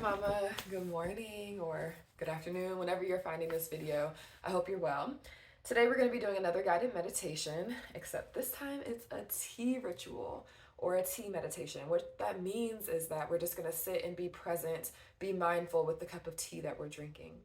Mama. Good morning or good afternoon, whenever you're finding this video. I hope you're well. Today we're going to be doing another guided meditation, except this time it's a tea ritual or a tea meditation. What that means is that we're just going to sit and be present, be mindful with the cup of tea that we're drinking.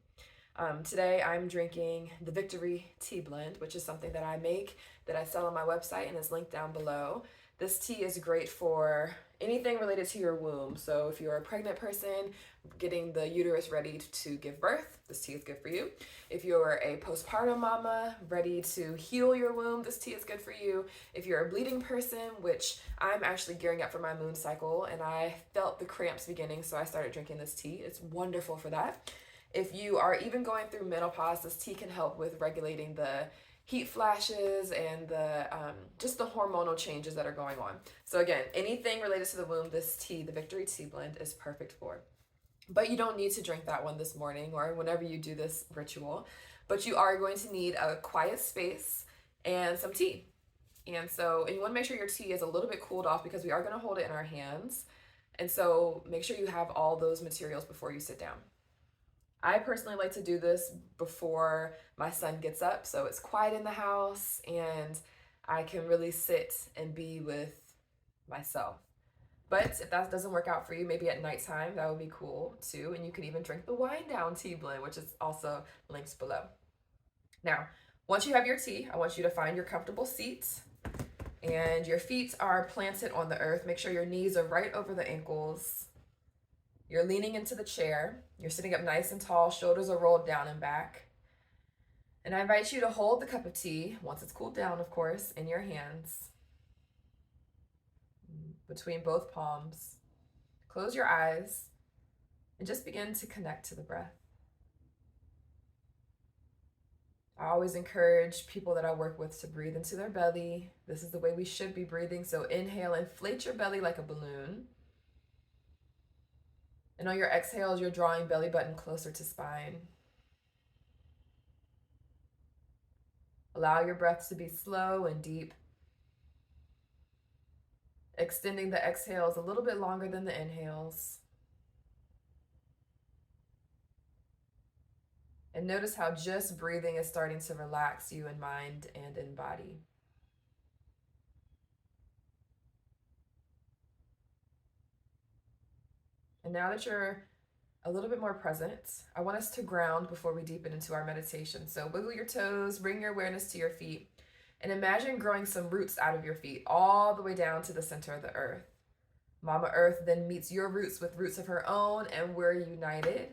Today I'm drinking the Victory Tea Blend, which is something that I make, that I sell on my website, and is linked down below. This tea is great for anything related to your womb. So if you're a pregnant person getting the uterus ready to give birth, this tea is good for you. If you're a postpartum mama ready to heal your womb, this tea is good for you. If you're a bleeding person, which I'm actually gearing up for my moon cycle and I felt the cramps beginning, so I started drinking this tea. It's wonderful for that. If you are even going through menopause, this tea can help with regulating the heat flashes and the just the hormonal changes that are going on. So again, anything related to the womb, this tea, the Victory Tea Blend, is perfect for. But you don't need to drink that one this morning or whenever you do this ritual. But you are going to need a quiet space and some tea. And you want to make sure your tea is a little bit cooled off because we are going to hold it in our hands. And so make sure you have all those materials before you sit down. I personally like to do this before my son gets up, so it's quiet in the house and I can really sit and be with myself. But if that doesn't work out for you, maybe at nighttime, that would be cool too. And you can even drink the wind down tea blend, which is also linked below. Now, once you have your tea, I want you to find your comfortable seat and your feet are planted on the earth. Make sure your knees are right over the ankles. You're leaning into the chair. You're sitting up nice and tall. Shoulders are rolled down and back. And I invite you to hold the cup of tea, once it's cooled down, of course, in your hands, between both palms. Close your eyes and just begin to connect to the breath. I always encourage people that I work with to breathe into their belly. This is the way we should be breathing. So inhale, inflate your belly like a balloon. And on your exhales, you're drawing belly button closer to spine. Allow your breaths to be slow and deep, extending the exhales a little bit longer than the inhales. And notice how just breathing is starting to relax you in mind and in body. And now that you're a little bit more present, I want us to ground before we deepen into our meditation. So wiggle your toes, bring your awareness to your feet, and imagine growing some roots out of your feet all the way down to the center of the earth. Mama Earth then meets your roots with roots of her own, and we're united.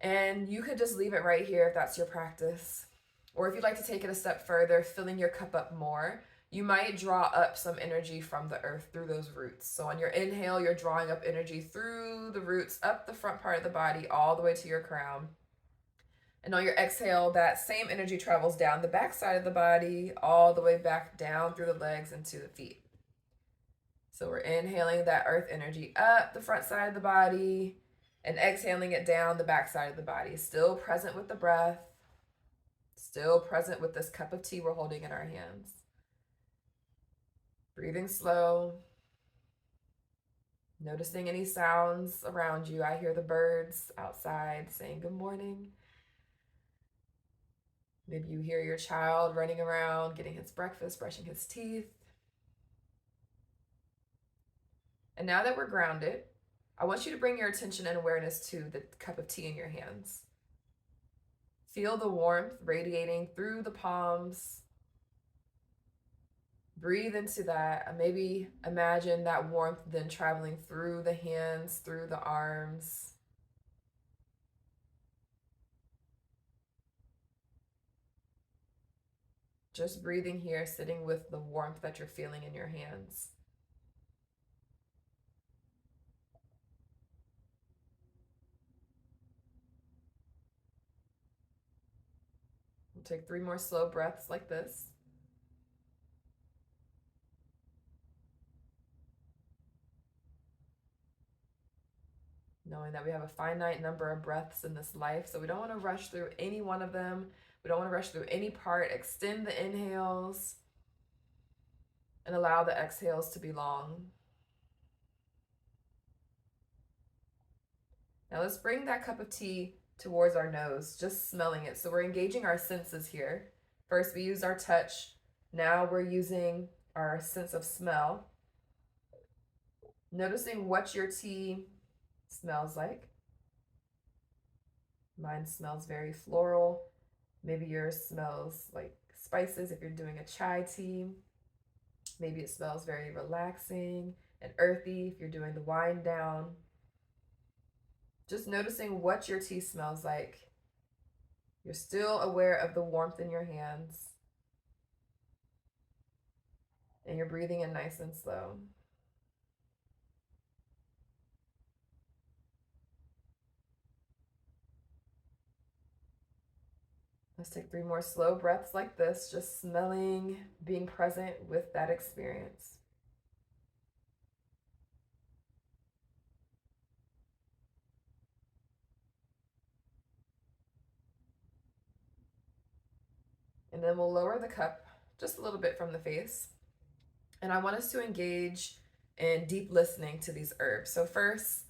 And you could just leave it right here if that's your practice. Or if you'd like to take it a step further, filling your cup up more, you might draw up some energy from the earth through those roots. So on your inhale, you're drawing up energy through the roots, up the front part of the body, all the way to your crown. And on your exhale, that same energy travels down the back side of the body, all the way back down through the legs and to the feet. So we're inhaling that earth energy up the front side of the body and exhaling it down the back side of the body. Still present with the breath, still present with this cup of tea we're holding in our hands. Breathing slow, noticing any sounds around you. I hear the birds outside saying good morning. Maybe you hear your child running around, getting his breakfast, brushing his teeth. And now that we're grounded, I want you to bring your attention and awareness to the cup of tea in your hands. Feel the warmth radiating through the palms. Breathe into that. Maybe imagine that warmth then traveling through the hands, through the arms. Just breathing here, sitting with the warmth that you're feeling in your hands. We'll take 3 more slow breaths like this. Knowing that we have a finite number of breaths in this life, so we don't want to rush through any one of them. We don't want to rush through any part. Extend the inhales and allow the exhales to be long. Now let's bring that cup of tea towards our nose, just smelling it. So we're engaging our senses here. First, we used our touch. Now we're using our sense of smell. Noticing what your tea smells like. Mine smells very floral. Maybe yours smells like spices if you're doing a chai tea. Maybe it smells very relaxing and earthy if you're doing the wind down. Just noticing what your tea smells like. You're still aware of the warmth in your hands. And you're breathing in nice and slow. Let's take 3 more slow breaths like this, just smelling, being present with that experience. And then we'll lower the cup just a little bit from the face. And I want us to engage in deep listening to these herbs. So first,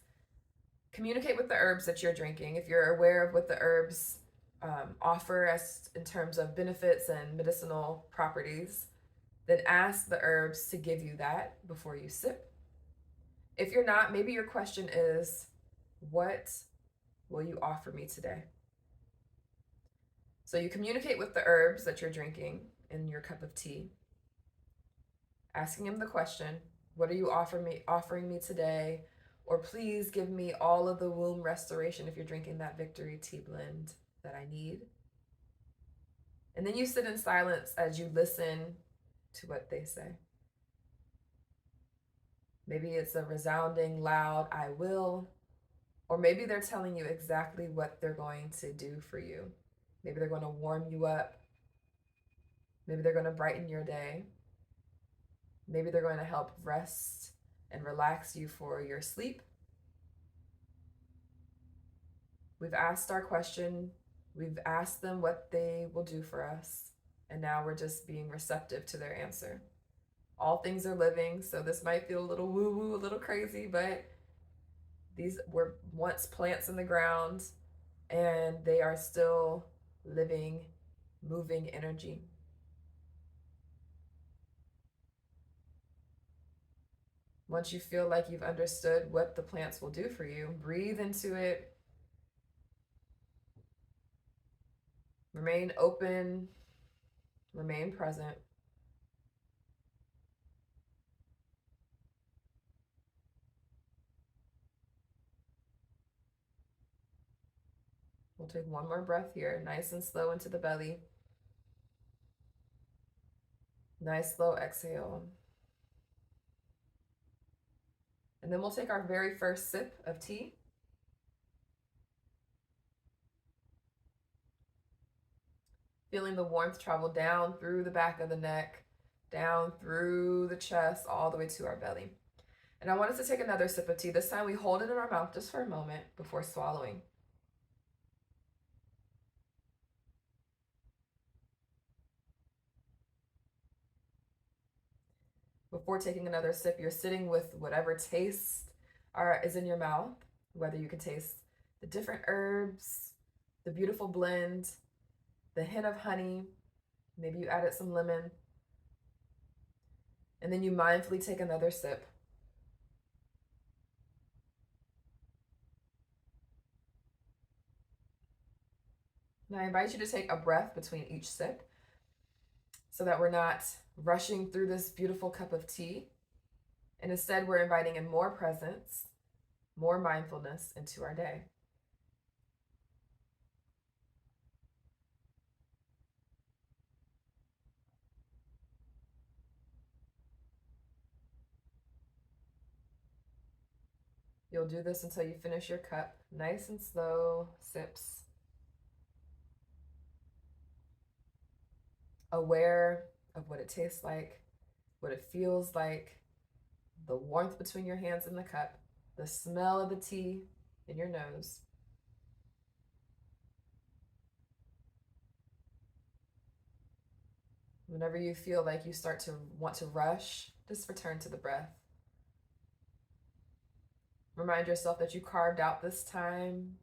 communicate with the herbs that you're drinking. If you're aware of what the herbs offer as in terms of benefits and medicinal properties, then ask the herbs to give you that before you sip. If you're not, maybe your question is, what will you offer me today? So you communicate with the herbs that you're drinking in your cup of tea, asking them the question, what are you offering me today? Or please give me all of the womb restoration if you're drinking that victory tea blend that I need. And then you sit in silence as you listen to what they say. Maybe it's a resounding, loud, I will. Or maybe they're telling you exactly what they're going to do for you. Maybe they're going to warm you up. Maybe they're going to brighten your day. Maybe they're going to help rest and relax you for your sleep. We've asked our question. We've asked them what they will do for us. And now we're just being receptive to their answer. All things are living, so this might feel a little woo-woo, a little crazy, but these were once plants in the ground, and they are still living, moving energy. Once you feel like you've understood what the plants will do for you, breathe into it. Remain open, remain present. We'll take 1 more breath here, nice and slow into the belly. Nice slow exhale. And then we'll take our very first sip of tea. Feeling the warmth travel down through the back of the neck, down through the chest, all the way to our belly. And I want us to take another sip of tea. This time we hold it in our mouth just for a moment before swallowing. Before taking another sip, you're sitting with whatever taste is in your mouth, whether you can taste the different herbs, the beautiful blend, the hint of honey, maybe you added some lemon, and then you mindfully take another sip. Now I invite you to take a breath between each sip so that we're not rushing through this beautiful cup of tea. And instead, we're inviting in more presence, more mindfulness into our day. You'll do this until you finish your cup. Nice and slow sips. Aware of what it tastes like, what it feels like, the warmth between your hands in the cup, the smell of the tea in your nose. Whenever you feel like you start to want to rush, just return to the breath. Remind yourself that you carved out this time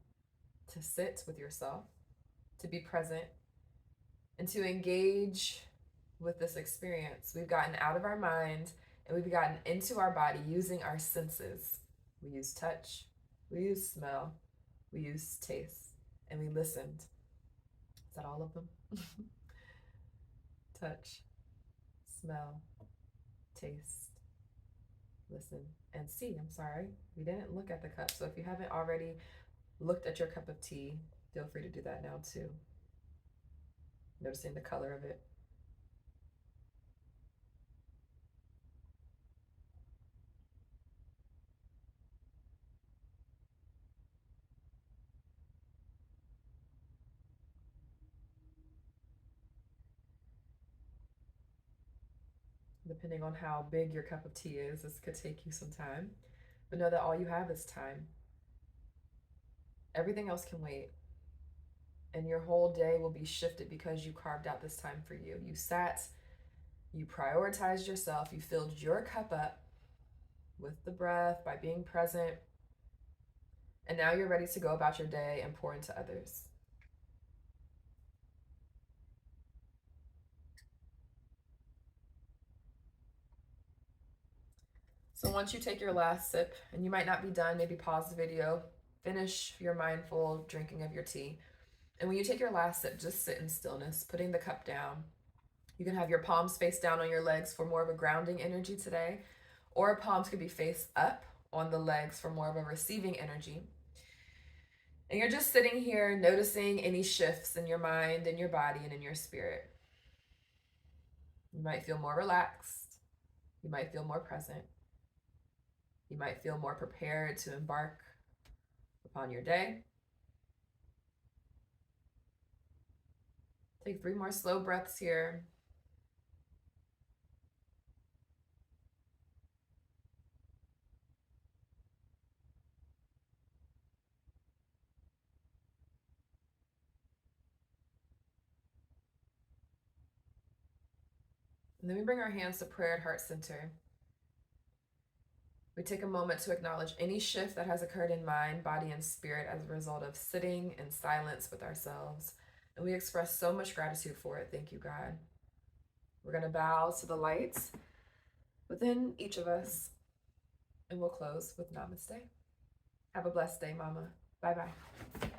to sit with yourself, to be present, and to engage with this experience. We've gotten out of our mind and we've gotten into our body using our senses. We use touch, we use smell, we use taste, and we listened. Is that all of them? Touch, smell, taste, listen, and see. I'm sorry, we didn't look at the cup. So if you haven't already looked at your cup of tea, feel free to do that now too. Noticing the color of it. Depending on how big your cup of tea is, this could take you some time. But know that all you have is time. Everything else can wait. And your whole day will be shifted because you carved out this time for you. You sat, you prioritized yourself, you filled your cup up with the breath by being present. And now you're ready to go about your day and pour into others. So once you take your last sip, and you might not be done, maybe pause the video, finish your mindful drinking of your tea. And when you take your last sip, just sit in stillness, putting the cup down. You can have your palms face down on your legs for more of a grounding energy today, or palms could be face up on the legs for more of a receiving energy. And you're just sitting here noticing any shifts in your mind, in your body, and in your spirit. You might feel more relaxed. You might feel more present. You might feel more prepared to embark upon your day. Take 3 more slow breaths here. And then we bring our hands to prayer at heart center. We take a moment to acknowledge any shift that has occurred in mind, body, and spirit as a result of sitting in silence with ourselves. And we express so much gratitude for it. Thank you, God. We're going to bow to the lights within each of us, and we'll close with namaste. Have a blessed day, Mama. Bye-bye.